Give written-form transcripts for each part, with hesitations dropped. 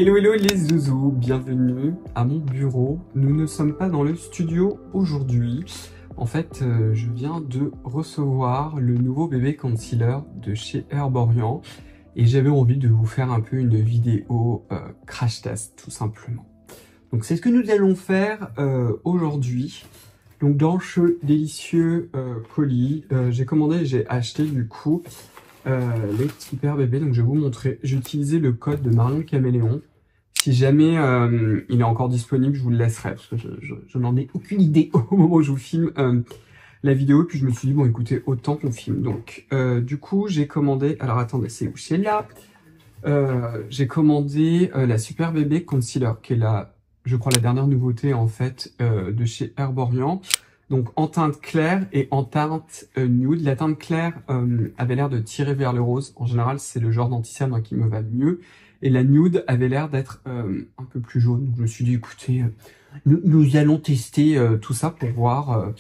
Hello hello les zouzous, bienvenue à mon bureau. Nous ne sommes pas dans le studio aujourd'hui. En fait, je viens de recevoir le nouveau bébé concealer de chez Herborian et j'avais envie de vous faire un peu une vidéo crash test tout simplement. Donc c'est ce que nous allons faire aujourd'hui. Donc dans ce délicieux colis, j'ai acheté du coup les super bébés. Donc je vais vous montrer. J'ai utilisé le code de Marion Caméléon. Si jamais il est encore disponible, je vous le laisserai parce que je n'en ai aucune idée au moment où je vous filme la vidéo. Puis je me suis dit bon écoutez, autant qu'on filme. Donc du coup j'ai commandé. Alors attendez, c'est où? C'est là. J'ai commandé la super bébé concealer qui est je crois la dernière nouveauté en fait de chez Herborian. Donc en teinte claire et en teinte nude. La teinte claire avait l'air de tirer vers le rose. En général, c'est le genre d'anti-cerne qui me va le mieux. Et la nude avait l'air d'être un peu plus jaune. Donc je me suis dit, écoutez, nous allons tester tout ça pour voir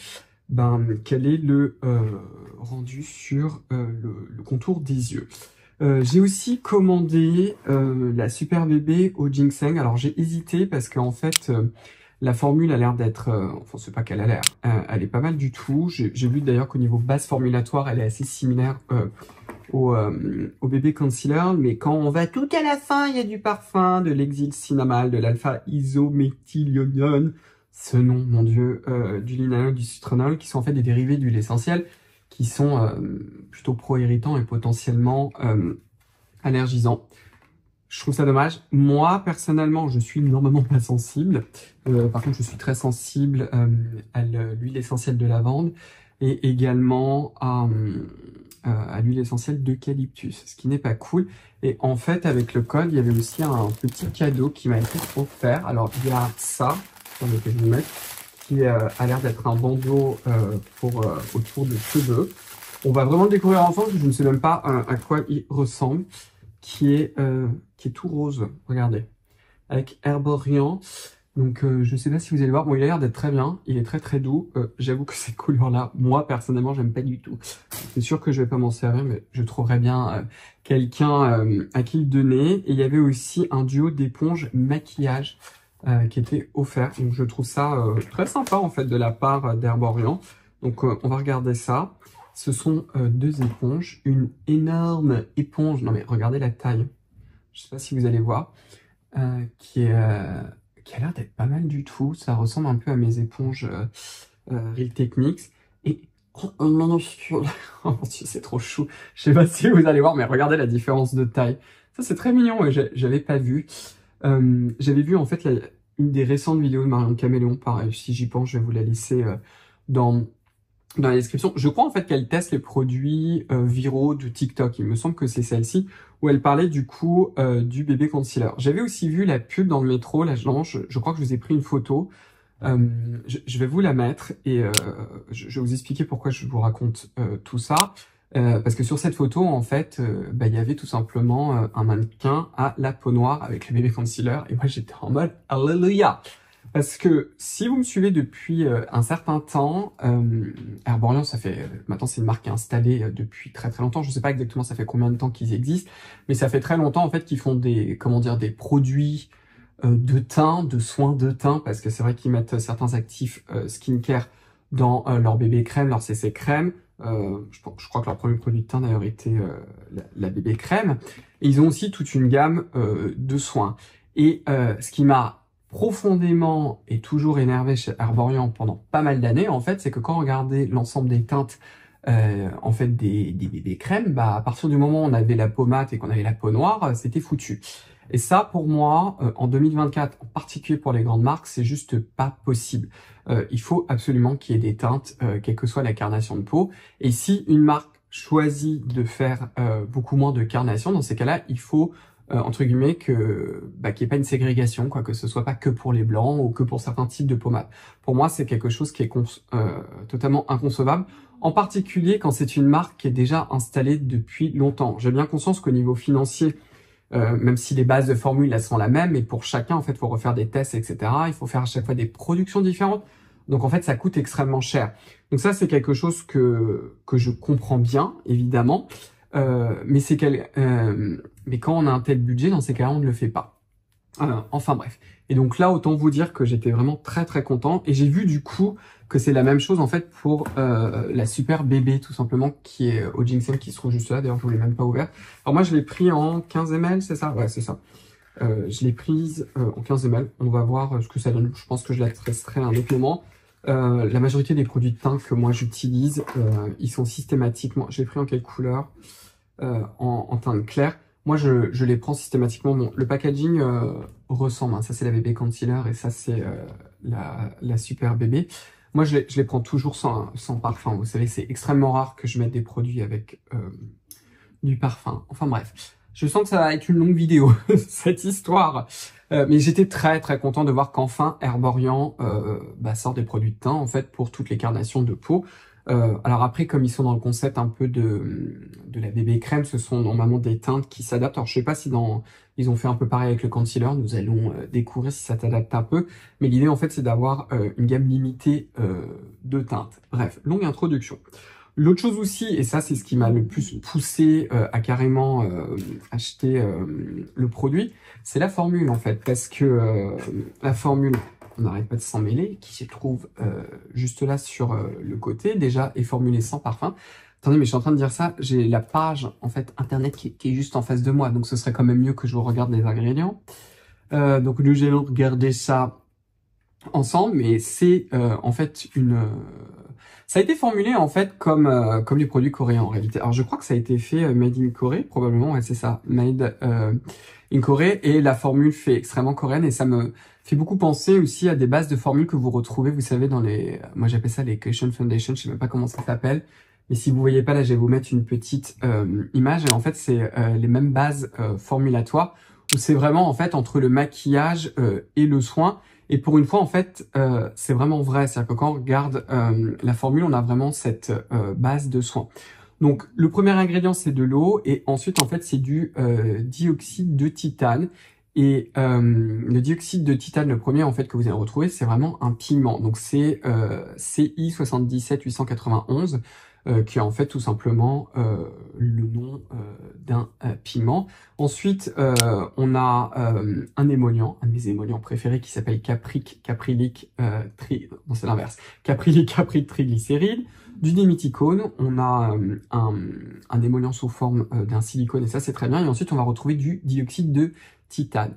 quel est le rendu sur le contour des yeux. J'ai aussi commandé la super bébé au ginseng. Alors j'ai hésité parce qu'en fait la formule a l'air d'être, enfin c'est pas qu'elle a l'air, elle est pas mal du tout. J'ai vu d'ailleurs qu'au niveau base formulatoire elle est assez similaire au bébé concealer, mais quand on va tout à la fin, il y a du parfum, de l'exil cinnamale, de l'alpha isométhylionone, ce nom, mon dieu, du linalool, du citronol, qui sont en fait des dérivés d'huile essentielle, qui sont plutôt pro-irritants et potentiellement allergisants. Je trouve ça dommage. Moi, personnellement, je suis normalement pas sensible. Par contre, je suis très sensible à l'huile essentielle de lavande et également à l'huile essentielle d'eucalyptus, ce qui n'est pas cool. Et en fait, avec le code, il y avait aussi un petit cadeau qui m'a été offert. Alors, il y a ça, attendez que je vous mette, qui a l'air d'être un bandeau autour des cheveux. On va vraiment le découvrir ensemble, je ne sais même pas à quoi il ressemble, qui est tout rose, regardez, avec Herborian. Donc je sais pas si vous allez voir, bon il a l'air d'être très bien, il est très très doux. J'avoue que cette couleur là, moi personnellement j'aime pas du tout. C'est sûr que je vais pas m'en servir, mais je trouverais bien quelqu'un à qui le donner. Et il y avait aussi un duo d'éponges maquillage qui était offert. Donc je trouve ça très sympa en fait de la part d'Herborian. Donc on va regarder ça. Ce sont deux éponges, une énorme éponge, non mais regardez la taille, je sais pas si vous allez voir, qui a l'air d'être pas mal du tout. Ça ressemble un peu à mes éponges Real Techniques. Et oh non, non, oh mon Dieu, c'est trop chou. Je sais pas si vous allez voir, mais regardez la différence de taille. Ça c'est très mignon et j'avais pas vu. J'avais vu en fait une des récentes vidéos de Marion Caméléon. Pareil, si j'y pense, je vais vous la laisser dans la description. Je crois en fait qu'elle teste les produits viraux de TikTok. Il me semble que c'est celle-ci où elle parlait du coup du bébé concealer. J'avais aussi vu la pub dans le métro. Là, je crois que je vous ai pris une photo. Je vais vous la mettre et je vais vous expliquer pourquoi je vous raconte tout ça. Parce que sur cette photo, en fait, il y avait tout simplement un mannequin à la peau noire avec le bébé concealer. Et moi, j'étais en mode « Alléluia !» Parce que si vous me suivez depuis un certain temps, Herborian, ça fait maintenant c'est une marque qui est installée depuis très très longtemps. Je ne sais pas exactement ça fait combien de temps qu'ils existent, mais ça fait très longtemps en fait qu'ils font des produits de teint, de soins de teint, parce que c'est vrai qu'ils mettent certains actifs skincare dans leur bébé crème, leur CC crème. Je crois que leur premier produit de teint d'ailleurs était la bébé crème. Et ils ont aussi toute une gamme de soins. Et ce qui m'a profondément et toujours énervé chez Herborian pendant pas mal d'années, en fait, c'est que quand on regardait l'ensemble des teintes en fait des bébés crèmes, à partir du moment où on avait la peau mate et qu'on avait la peau noire, c'était foutu. Et ça, pour moi, en 2024, en particulier pour les grandes marques, c'est juste pas possible. Il faut absolument qu'il y ait des teintes, quelle que soit la carnation de peau. Et si une marque choisit de faire beaucoup moins de carnation, dans ces cas-là, il faut entre guillemets qu'il n'y ait pas une ségrégation, quoi, que ce soit pas que pour les blancs ou que pour certains types de pommades. Pour moi, c'est quelque chose qui est totalement inconcevable, en particulier quand c'est une marque qui est déjà installée depuis longtemps. J'ai bien conscience qu'au niveau financier, même si les bases de formule elles sont la même, et pour chacun en fait il faut refaire des tests, etc. Il faut faire à chaque fois des productions différentes. Donc en fait ça coûte extrêmement cher. Donc ça c'est quelque chose que je comprends bien, évidemment. Mais quand on a un tel budget, dans ces cas-là, on ne le fait pas. Enfin bref. Et donc là, autant vous dire que j'étais vraiment très très content. Et j'ai vu du coup que c'est la même chose en fait pour la Super Bébé tout simplement qui est au ginseng qui se trouve juste là. D'ailleurs, je vous l'ai même pas ouvert. Alors moi, je l'ai pris en 15 ml, c'est ça? Ouais, c'est ça. Je l'ai prise en 15 ml. On va voir ce que ça donne. Je pense que je la testerai à un autre moment. La majorité des produits de teint que moi j'utilise, ils sont systématiquement... Je l'ai pris en quelle couleur? En teinte claire. Moi, je les prends systématiquement. Bon, le packaging ressemble. Hein. Ça, c'est la bébé concealer et ça, c'est la Super Bébé. Moi, je les prends toujours sans parfum. Vous savez, c'est extrêmement rare que je mette des produits avec du parfum. Enfin bref, je sens que ça va être une longue vidéo, cette histoire. Mais j'étais très très content de voir qu'enfin Herborian sort des produits de teint en fait pour toutes les carnations de peau. Alors après, comme ils sont dans le concept un peu de la bébé crème, ce sont normalement des teintes qui s'adaptent. Alors je sais pas si ils ont fait un peu pareil avec le concealer, nous allons découvrir si ça s'adapte un peu. Mais l'idée en fait c'est d'avoir une gamme limitée de teintes. Bref, longue introduction. L'autre chose aussi, et ça c'est ce qui m'a le plus poussé à carrément acheter le produit, c'est la formule en fait. Parce que la formule, on n'arrête pas de s'en mêler, qui se trouve juste là sur le côté, déjà est formulée sans parfum. Attendez, mais je suis en train de dire ça, j'ai la page en fait internet qui est juste en face de moi, donc ce serait quand même mieux que je vous regarde les ingrédients. Donc nous allons regarder ça ensemble, mais c'est en fait ça a été formulé en fait comme les produits coréens en réalité. Alors je crois que ça a été fait made in Corée, probablement, ouais c'est ça, made in Corée, et la formule fait extrêmement coréenne et ça me fait beaucoup penser aussi à des bases de formules que vous retrouvez, vous savez, dans les, moi j'appelle ça les Cushion Foundation, je sais même pas comment ça s'appelle, mais si vous voyez pas là, je vais vous mettre une petite image, et en fait c'est les mêmes bases formulatoires, où c'est vraiment en fait entre le maquillage et le soin. Et pour une fois, en fait, c'est vraiment vrai. C'est-à-dire que quand on regarde la formule, on a vraiment cette base de soin. Donc, le premier ingrédient, c'est de l'eau. Et ensuite, en fait, c'est du dioxyde de titane. Et le dioxyde de titane, le premier, en fait, que vous allez retrouver, c'est vraiment un pigment. Donc, c'est CI 77891. Qui est en fait tout simplement le nom d'un pigment. Ensuite, on a un émollient, un de mes émollients préférés qui s'appelle caprylique triglycéride, du diméthicone, on a un émollient sous forme d'un silicone, et ça c'est très bien, et ensuite on va retrouver du dioxyde de titane.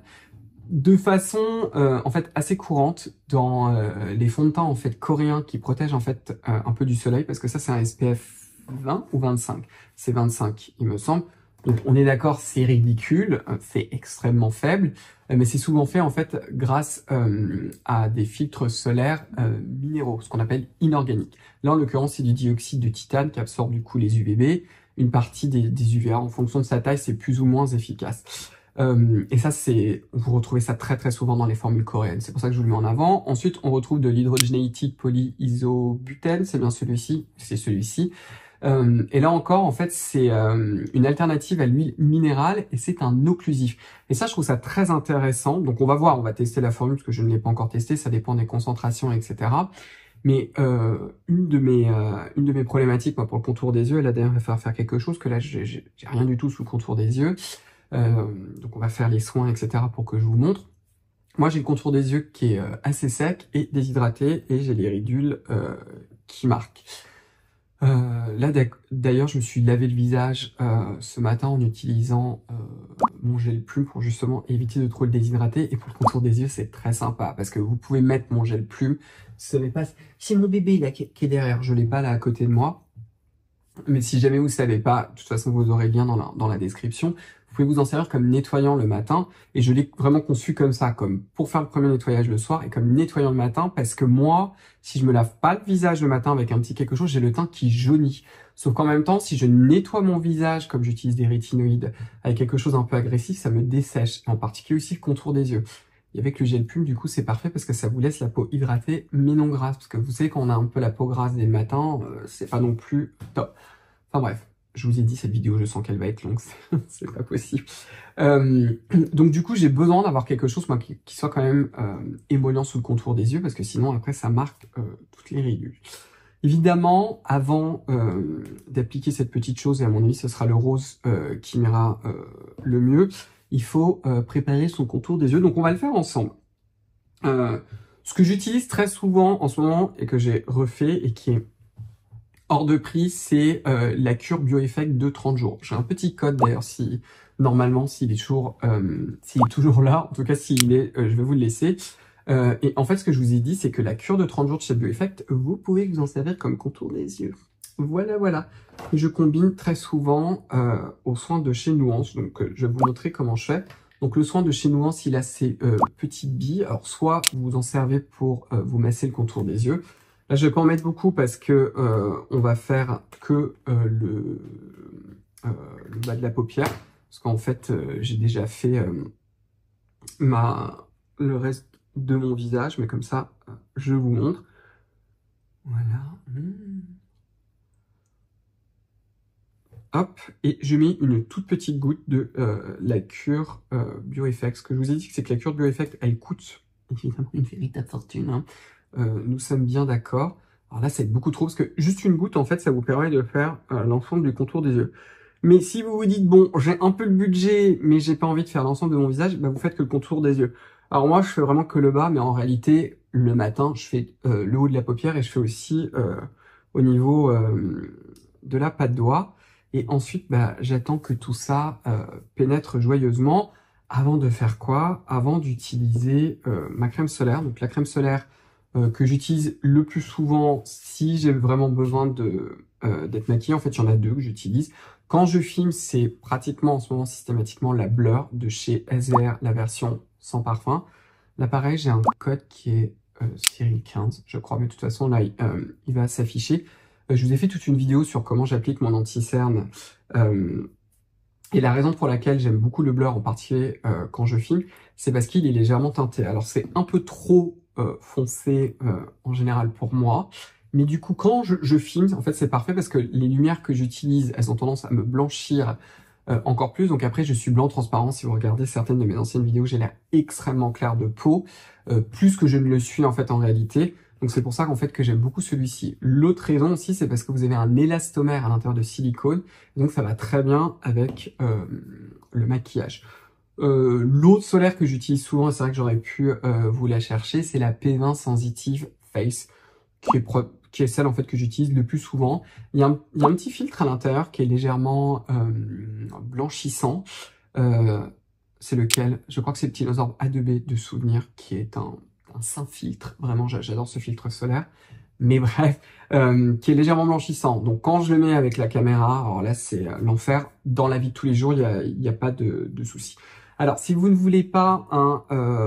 De façon en fait assez courante dans les fonds de teint en fait coréens qui protègent en fait un peu du soleil, parce que ça c'est un SPF 20 ou 25, c'est 25 il me semble. Donc on est d'accord, c'est ridicule, c'est extrêmement faible, mais c'est souvent fait en fait grâce à des filtres solaires minéraux, ce qu'on appelle inorganiques. Là en l'occurrence c'est du dioxyde de titane qui absorbe du coup les UVB, une partie des UVA en fonction de sa taille c'est plus ou moins efficace. Et ça, vous retrouvez ça très très souvent dans les formules coréennes. C'est pour ça que je vous le mets en avant. Ensuite, on retrouve de l'hydrogénated polyisobutène. C'est bien celui-ci. C'est celui-ci. Et là encore, en fait, c'est une alternative à l'huile minérale et c'est un occlusif. Et ça, je trouve ça très intéressant. Donc, on va voir. On va tester la formule parce que je ne l'ai pas encore testée. Ça dépend des concentrations, etc. Mais une de mes problématiques, moi, pour le contour des yeux, et là d'ailleurs, il va falloir faire quelque chose, que là, j'ai rien du tout sous le contour des yeux. Donc on va faire les soins, etc. pour que je vous montre. Moi, j'ai le contour des yeux qui est assez sec et déshydraté, et j'ai les ridules qui marquent. Là, d'ailleurs, je me suis lavé le visage ce matin en utilisant mon gel plume pour justement éviter de trop le déshydrater. Et pour le contour des yeux, c'est très sympa parce que vous pouvez mettre mon gel plume. Vous savez pas, c'est mon bébé là qui est derrière. Je l'ai pas là à côté de moi. Mais si jamais vous savez pas, de toute façon, vous aurez le lien dans la description. Vous pouvez vous en servir comme nettoyant le matin, et je l'ai vraiment conçu comme ça, comme pour faire le premier nettoyage le soir et comme nettoyant le matin, parce que moi, si je me lave pas le visage le matin avec un petit quelque chose, j'ai le teint qui jaunit. Sauf qu'en même temps, si je nettoie mon visage, comme j'utilise des rétinoïdes, avec quelque chose un peu agressif, ça me dessèche, en particulier aussi le contour des yeux. Et avec le gel plume, du coup, c'est parfait parce que ça vous laisse la peau hydratée, mais non grasse. Parce que vous savez, quand on a un peu la peau grasse dès le matin, c'est pas non plus top. Enfin bref. Je vous ai dit, cette vidéo, je sens qu'elle va être longue, c'est pas possible. Donc du coup, j'ai besoin d'avoir quelque chose moi, qui soit quand même émollient sous le contour des yeux, parce que sinon, après, ça marque toutes les ridules. Évidemment, avant d'appliquer cette petite chose, et à mon avis, ce sera le rose qui m'ira le mieux, il faut préparer son contour des yeux. Donc on va le faire ensemble. Ce que j'utilise très souvent en ce moment et que j'ai refait et qui est hors de prix, c'est la cure BioEffect de 30 jours. J'ai un petit code d'ailleurs, si normalement s'il est toujours là, en tout cas s'il est, je vais vous le laisser. Et en fait, ce que je vous ai dit, c'est que la cure de 30 jours de chez BioEffect, vous pouvez vous en servir comme contour des yeux. Voilà, voilà. Et je combine très souvent aux soins de chez Nuance. Donc, je vais vous montrer comment je fais. Donc, le soin de chez Nuance, il a ces petites billes. Alors, soit vous en servez pour vous masser le contour des yeux. Là, je vais pas en mettre beaucoup parce que on va faire que le bas de la paupière. Parce qu'en fait, j'ai déjà fait le reste de mon visage. Mais comme ça, je vous montre. Voilà. Hop, et je mets une toute petite goutte de la cure BioEffect. Ce que je vous ai dit, c'est que la cure BioEffect, elle coûte évidemment une véritable fortune. Hein. Nous sommes bien d'accord. Alors là, c'est beaucoup trop, parce que juste une goutte, en fait, ça vous permet de faire l'ensemble du contour des yeux. Mais si vous vous dites, bon, j'ai un peu le budget, mais j'ai pas envie de faire l'ensemble de mon visage, bah, vous faites que le contour des yeux. Alors moi, je fais vraiment que le bas, mais en réalité, le matin, je fais le haut de la paupière et je fais aussi au niveau de la patte d'oie. Et ensuite, bah, j'attends que tout ça pénètre joyeusement avant de faire quoi? Avant d'utiliser ma crème solaire. Donc la crème solaire que j'utilise le plus souvent si j'ai vraiment besoin d'être maquillée. En fait, il y en a deux que j'utilise. Quand je filme, c'est pratiquement en ce moment systématiquement la Blur de chez SVR, la version sans parfum. Là, pareil, j'ai un code qui est Cyril 15, je crois, mais de toute façon, là, il va s'afficher. Je vous ai fait toute une vidéo sur comment j'applique mon anti-cerne. Et la raison pour laquelle j'aime beaucoup le blur, en particulier quand je filme, c'est parce qu'il est légèrement teinté. Alors c'est un peu trop foncé en général pour moi. Mais du coup, quand je filme, en fait, c'est parfait parce que les lumières que j'utilise, elles ont tendance à me blanchir encore plus. Donc après, je suis blanc transparent. Si vous regardez certaines de mes anciennes vidéos, j'ai l'air extrêmement clair de peau, plus que je ne le suis en fait en réalité. Donc c'est pour ça qu'en fait que j'aime beaucoup celui-ci. L'autre raison aussi, c'est parce que vous avez un élastomère à l'intérieur de silicone, donc ça va très bien avec le maquillage. L'autre solaire que j'utilise souvent, et c'est vrai que j'aurais pu vous la chercher, c'est la P20 Sensitive Face, qui est celle en fait que j'utilise le plus souvent. Il y a un petit filtre à l'intérieur qui est légèrement blanchissant. C'est lequel? Je crois que c'est le Tylosorb A2B de souvenir, qui est un saint filtre, vraiment j'adore ce filtre solaire, mais bref, qui est légèrement blanchissant. Donc quand je le mets avec la caméra, alors là c'est l'enfer, dans la vie de tous les jours, il n'y a pas de souci. Alors si vous ne voulez pas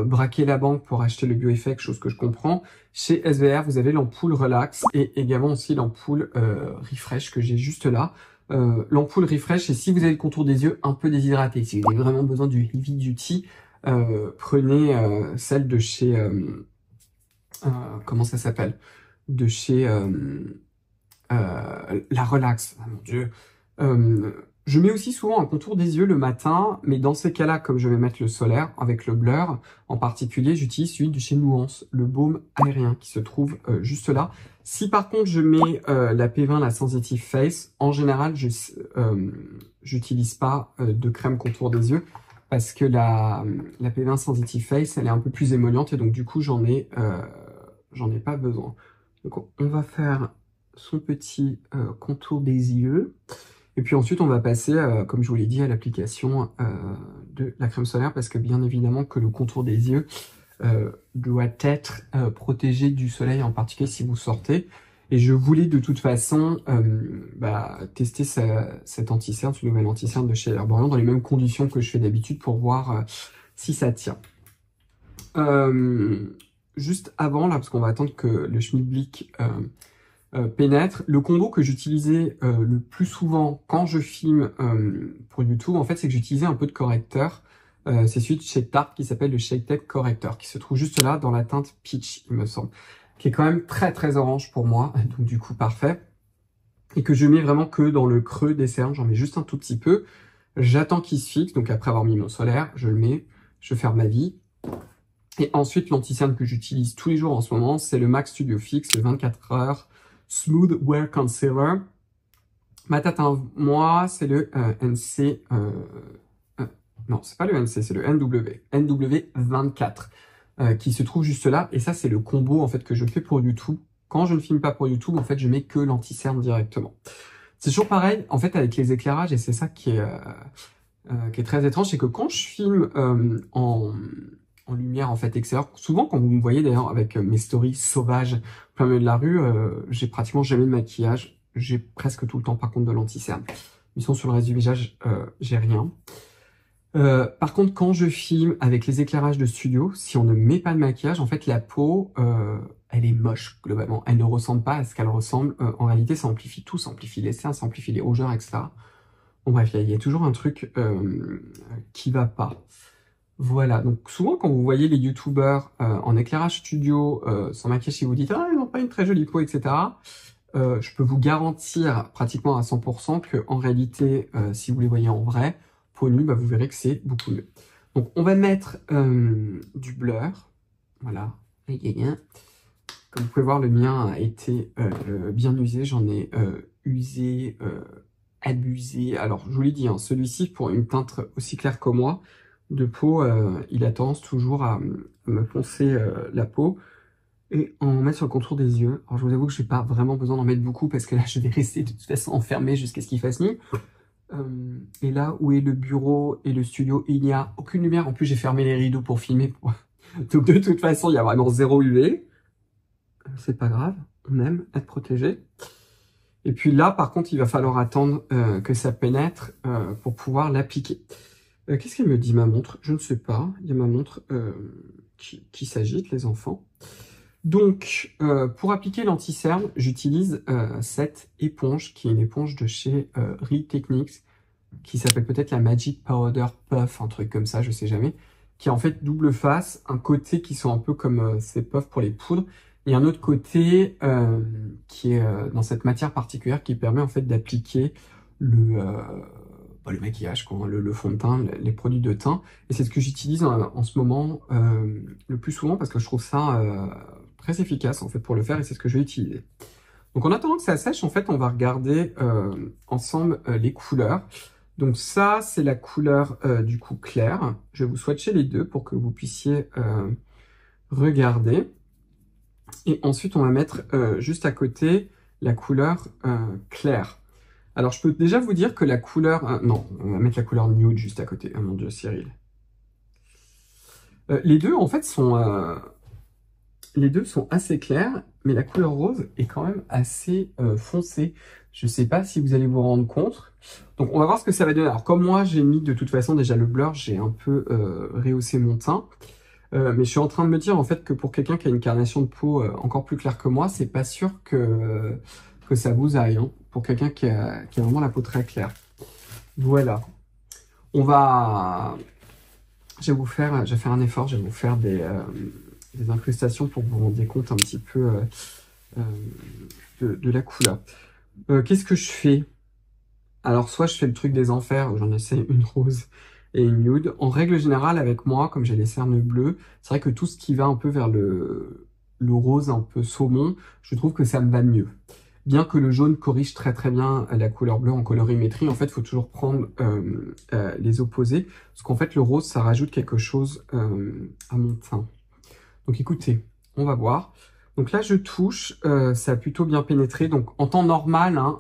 braquer la banque pour acheter le BioEffect, chose que je comprends, chez SVR vous avez l'ampoule Relax et également aussi l'ampoule Refresh que j'ai juste là. L'ampoule Refresh, et si vous avez le contour des yeux un peu déshydraté, si vous avez vraiment besoin du heavy duty, prenez celle de chez comment ça s'appelle, de chez la Relax. Oh mon dieu. Je mets aussi souvent un contour des yeux le matin, mais dans ces cas-là, comme je vais mettre le solaire avec le blur, en particulier, j'utilise celui de chez Nuance, le baume aérien, qui se trouve juste là. Si par contre je mets la P20, la Sensitive Face, en général, j'utilise pas de crème contour des yeux, parce que la P20 Sensitive Face, elle est un peu plus émolliente, et donc du coup, j'en ai pas besoin. Donc on va faire son petit contour des yeux. Et puis ensuite, on va passer, comme je vous l'ai dit, à l'application de la crème solaire, parce que bien évidemment que le contour des yeux doit être protégé du soleil, en particulier si vous sortez. Et je voulais de toute façon tester cet anti-cerne, ce nouvel anti-cerne de chez Herborian, dans les mêmes conditions que je fais d'habitude pour voir si ça tient. Juste avant, là, parce qu'on va attendre que le Schmidblick pénètre. Le combo que j'utilisais le plus souvent quand je filme pour YouTube, en fait, c'est que j'utilisais un peu de correcteur. C'est celui de chez Tarte qui s'appelle le Shake Tape Corrector, qui se trouve juste là dans la teinte Peach, il me semble, qui est quand même très très orange pour moi, donc du coup parfait. Et que je mets vraiment que dans le creux des cernes, j'en mets juste un tout petit peu. J'attends qu'il se fixe, donc après avoir mis mon solaire, je le mets, je ferme ma vie. Et ensuite, l'anti-cerne que j'utilise tous les jours en ce moment, c'est le MAC Studio Fix, le 24 heures Smooth Wear Concealer. Ma tête à moi, c'est le NC non, c'est pas le NC, c'est le NW, NW24, qui se trouve juste là. Et ça, c'est le combo en fait que je fais pour YouTube. Quand je ne filme pas pour YouTube, en fait, je mets que l'anti-cerne directement. C'est toujours pareil, en fait, avec les éclairages, et c'est ça qui est très étrange, c'est que quand je filme en lumière en fait extérieure, souvent quand vous me voyez d'ailleurs avec mes stories sauvages plein milieu de la rue, j'ai pratiquement jamais de maquillage, j'ai presque tout le temps par contre de l'anti-cerne. Mais sinon sur le reste du visage, j'ai rien. Par contre, quand je filme avec les éclairages de studio, si on ne met pas de maquillage, en fait, la peau, elle est moche, globalement. Elle ne ressemble pas à ce qu'elle ressemble. En réalité, ça amplifie tout, ça amplifie les cernes, ça amplifie les rougeurs, etc. Bon, bref, il y a toujours un truc qui va pas. Voilà, donc souvent, quand vous voyez les youtubeurs en éclairage studio, sans maquillage, si vous dites « Ah, ils n'ont pas une très jolie peau, etc. », je peux vous garantir pratiquement à 100% que en réalité, si vous les voyez en vrai, peau nue, bah, vous verrez que c'est beaucoup mieux. Donc on va mettre du blur, voilà, comme vous pouvez voir, le mien a été bien usé, j'en ai usé, abusé. Alors je vous l'ai dit, hein, celui-ci pour une teinte aussi claire que moi, de peau, il a tendance toujours à me foncer la peau et en mettre sur le contour des yeux. Alors je vous avoue que je n'ai pas vraiment besoin d'en mettre beaucoup parce que là je vais rester de toute façon enfermé jusqu'à ce qu'il fasse nuit. Et là où est le bureau et le studio, il n'y a aucune lumière. En plus, j'ai fermé les rideaux pour filmer. Donc de toute façon, il y a vraiment 0 UV. C'est pas grave, on aime être protégé. Et puis là, par contre, il va falloir attendre que ça pénètre pour pouvoir l'appliquer. Qu'est-ce qu'elle me dit, ma montre? Je ne sais pas. Il y a ma montre qui s'agite, les enfants. Donc, pour appliquer l'anti-cerne, j'utilise cette éponge, qui est une éponge de chez Real Techniques, qui s'appelle peut-être la Magic Powder Puff, un truc comme ça, je sais jamais, qui a en fait double face, un côté qui sont un peu comme ces puffs pour les poudres, et un autre côté qui est dans cette matière particulière qui permet en fait d'appliquer le maquillage, quoi, le fond de teint, les produits de teint, et c'est ce que j'utilise en ce moment le plus souvent parce que je trouve ça très efficace en fait pour le faire et c'est ce que je vais utiliser. Donc en attendant que ça sèche, en fait, on va regarder ensemble les couleurs. Donc ça, c'est la couleur du coup claire. Je vais vous swatcher les deux pour que vous puissiez regarder. Et ensuite, on va mettre juste à côté la couleur claire. Alors, je peux déjà vous dire que la couleur... non, on va mettre la couleur nude juste à côté. Oh mon Dieu, Cyril. Les deux, en fait, les deux sont assez clairs, mais la couleur rose est quand même assez foncée. Je ne sais pas si vous allez vous rendre compte. Donc, on va voir ce que ça va donner. Alors, comme moi, j'ai mis de toute façon déjà le blur, j'ai un peu rehaussé mon teint. Mais je suis en train de me dire en fait que pour quelqu'un qui a une carnation de peau encore plus claire que moi, c'est pas sûr que ça vous aille. Hein, pour quelqu'un qui a vraiment la peau très claire. Voilà. Je vais faire un effort, je vais vous faire des incrustations pour que vous vous rendiez compte un petit peu de la couleur. Qu'est-ce que je fais? Alors, soit je fais le truc des enfers, où j'en essaie une rose et une nude. En règle générale, avec moi, comme j'ai les cernes bleues, c'est vrai que tout ce qui va un peu vers le rose un peu saumon, je trouve que ça me va mieux. Bien que le jaune corrige très très bien la couleur bleue en colorimétrie, en fait, il faut toujours prendre les opposés. Parce qu'en fait, le rose, ça rajoute quelque chose à mon teint. Donc écoutez, on va voir. Donc là, je touche, ça a plutôt bien pénétré. Donc en temps normal, hein,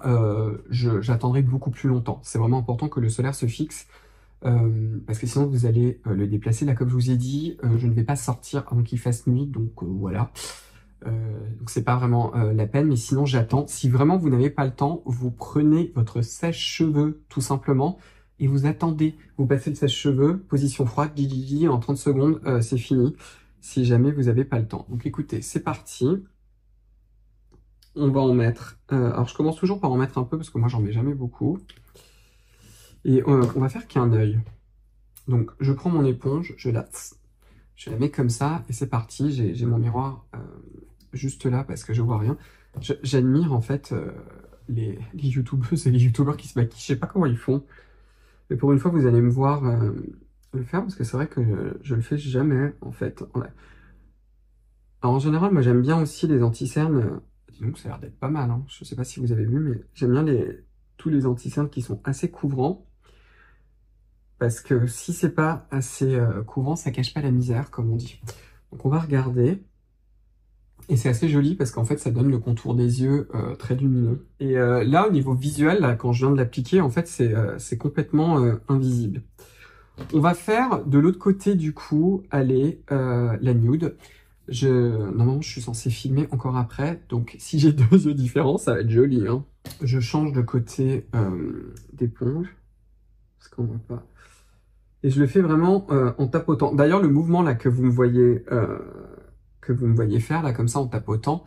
j'attendrai beaucoup plus longtemps. C'est vraiment important que le solaire se fixe. Parce que sinon vous allez le déplacer. Là, comme je vous ai dit, je ne vais pas sortir avant qu'il fasse nuit, donc voilà. Donc c'est pas vraiment la peine, mais sinon j'attends. Si vraiment vous n'avez pas le temps, vous prenez votre sèche-cheveux tout simplement et vous attendez. Vous passez le sèche-cheveux, position froide, en 30 secondes, c'est fini. Si jamais vous n'avez pas le temps. Donc écoutez, c'est parti. On va en mettre... alors je commence toujours par en mettre un peu parce que moi j'en mets jamais beaucoup. Et on va faire qu'un œil. Donc, je prends mon éponge, je la mets comme ça, et c'est parti. J'ai mon miroir juste là, parce que je vois rien. J'admire, en fait, les youtubeuses et les youtubeurs qui se maquillent. Je sais pas comment ils font. Mais pour une fois, vous allez me voir le faire, parce que c'est vrai que je le fais jamais, en fait. Alors, en général, moi, j'aime bien aussi les anti-cernes. Donc, ça a l'air d'être pas mal, hein. Je sais pas si vous avez vu, mais j'aime bien tous les anti-cernes qui sont assez couvrants. parce que si c'est pas assez couvrant, ça cache pas la misère, comme on dit. Donc on va regarder. Et c'est assez joli parce qu'en fait, ça donne le contour des yeux très lumineux. Et là, au niveau visuel, là, quand je viens de l'appliquer, en fait, c'est complètement invisible. On va faire de l'autre côté, du coup, aller la nude. Normalement, je suis censé filmer encore après, donc si j'ai deux yeux différents, ça va être joli, hein. Je change de côté d'éponge, parce qu'on voit pas. Et je le fais vraiment en tapotant. D'ailleurs, le mouvement là que vous me voyez faire là comme ça en tapotant,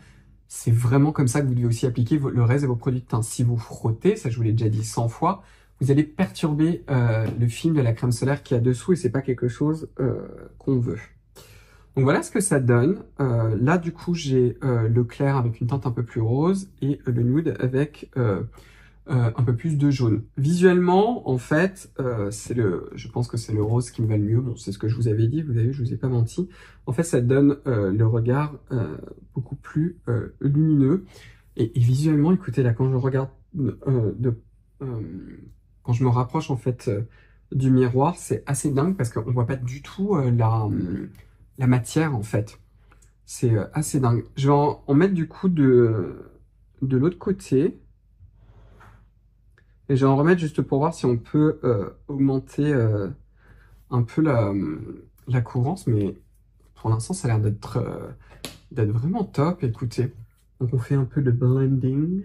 c'est vraiment comme ça que vous devez aussi appliquer le reste de vos produits de teint. Si vous frottez, ça je vous l'ai déjà dit 100 fois, vous allez perturber le film de la crème solaire qui est dessous et c'est pas quelque chose qu'on veut. Donc voilà ce que ça donne. Là du coup j'ai le clair avec une teinte un peu plus rose et le nude avec un peu plus de jaune. Visuellement, en fait, je pense que c'est le rose qui me va le mieux. Bon, c'est ce que je vous avais dit, vous avez vu, je vous ai pas menti. En fait, ça donne le regard beaucoup plus lumineux. Et visuellement, écoutez, là, quand je regarde, quand je me rapproche en fait du miroir, c'est assez dingue parce qu'on voit pas du tout la matière en fait. C'est assez dingue. Je vais en mettre du coup de l'autre côté. Et je vais en remettre juste pour voir si on peut augmenter un peu la courance, mais pour l'instant, ça a l'air d'être vraiment top, écoutez. Donc on fait un peu de blending,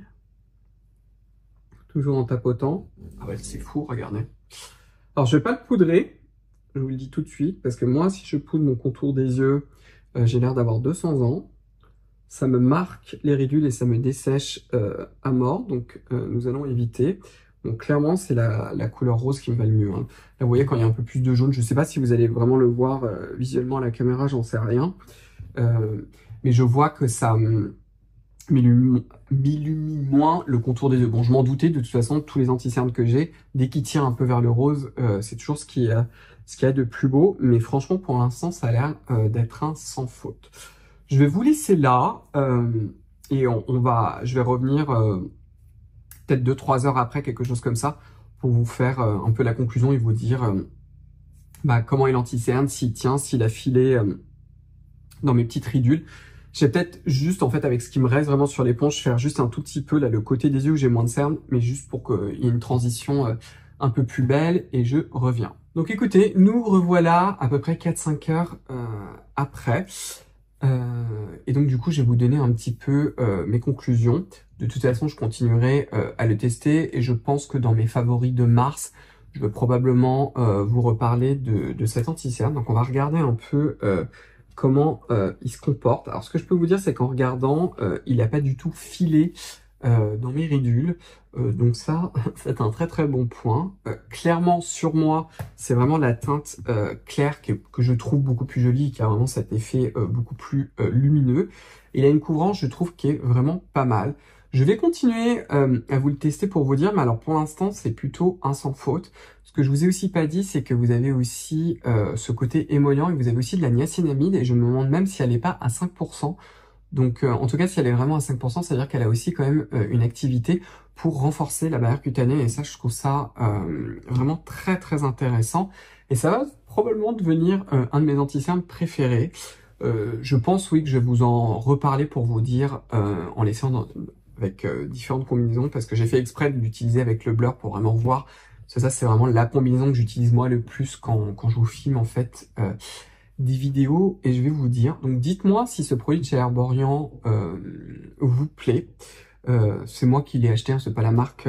toujours en tapotant. Ah ouais, c'est fou, regardez. Alors je vais pas le poudrer, je vous le dis tout de suite, parce que moi, si je poudre mon contour des yeux, j'ai l'air d'avoir 200 ans. Ça me marque les ridules et ça me dessèche à mort, donc nous allons éviter. Donc clairement, c'est la couleur rose qui me va le mieux, hein. Là, vous voyez, quand il y a un peu plus de jaune, je ne sais pas si vous allez vraiment le voir visuellement à la caméra, j'en sais rien. Mais je vois que ça m'illumine moins le contour des yeux. Bon, je m'en doutais, de toute façon, tous les anti-cernes que j'ai, dès qu'ils tirent un peu vers le rose, c'est toujours ce qu'il y a de plus beau. Mais franchement, pour l'instant, ça a l'air d'être un sans faute. Je vais vous laisser là et je vais revenir peut-être 2-3 heures après, quelque chose comme ça, pour vous faire un peu la conclusion et vous dire comment est l'anti-cerne, s'il tient, s'il a filé dans mes petites ridules. Je vais peut-être juste, en fait, avec ce qui me reste vraiment sur l'éponge, faire juste un tout petit peu là le côté des yeux où j'ai moins de cernes, mais juste pour qu'il y ait une transition un peu plus belle et je reviens. Donc écoutez, nous revoilà à peu près 4-5 heures après. Et donc du coup, je vais vous donner un petit peu mes conclusions. De toute façon, je continuerai à le tester et je pense que dans mes favoris de mars, je vais probablement vous reparler de cet anti-cerne. Donc on va regarder un peu comment il se comporte. Alors ce que je peux vous dire, c'est qu'en regardant, il n'a pas du tout filé dans mes ridules. Donc ça, c'est un très très bon point. Clairement, sur moi, c'est vraiment la teinte claire que je trouve beaucoup plus jolie, qui a vraiment cet effet beaucoup plus lumineux. Il a une couvrance, je trouve, qui est vraiment pas mal. Je vais continuer à vous le tester pour vous dire, mais alors pour l'instant, c'est plutôt un sans faute. Ce que je vous ai aussi pas dit, c'est que vous avez aussi ce côté émollient et vous avez aussi de la niacinamide, et je me demande même si elle n'est pas à 5%. Donc en tout cas, si elle est vraiment à 5%, c'est-à-dire qu'elle a aussi quand même une activité pour renforcer la barrière cutanée. Et ça, je trouve ça vraiment très très intéressant. Et ça va probablement devenir un de mes anti-cernes préférés. Je pense, oui, que je vais vous en reparler pour vous dire en laissant avec différentes combinaisons, parce que j'ai fait exprès de l'utiliser avec le blur pour vraiment voir. Parce que ça, c'est vraiment la combinaison que j'utilise moi le plus quand je vous filme en fait des vidéos, et je vais vous dire. Donc dites-moi si ce produit de chez Herborian vous plaît. C'est moi qui l'ai acheté, hein, c'est pas la marque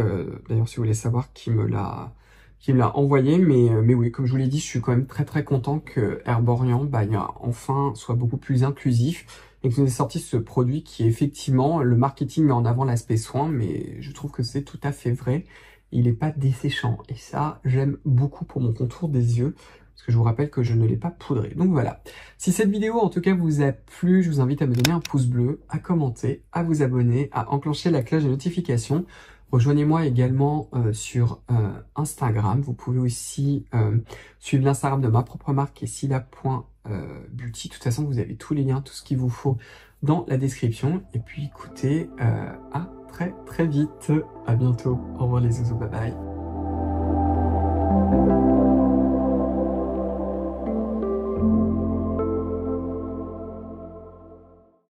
d'ailleurs, si vous voulez savoir, qui me l'a envoyé, mais oui, comme je vous l'ai dit, je suis quand même très très content que Herborian enfin soit beaucoup plus inclusif et que nous ait sorti ce produit qui, effectivement, le marketing met en avant l'aspect soin, mais je trouve que c'est tout à fait vrai. Il n'est pas desséchant et ça, j'aime beaucoup pour mon contour des yeux, parce que je vous rappelle que je ne l'ai pas poudré. Donc voilà. Si cette vidéo en tout cas vous a plu, je vous invite à me donner un pouce bleu, à commenter, à vous abonner, à enclencher la cloche de notification. Rejoignez-moi également sur Instagram. Vous pouvez aussi suivre l'Instagram de ma propre marque qui est sila.beauty. De toute façon, vous avez tous les liens, tout ce qu'il vous faut dans la description. Et puis écoutez, à très très vite. À bientôt. Au revoir les zouzous, bye bye.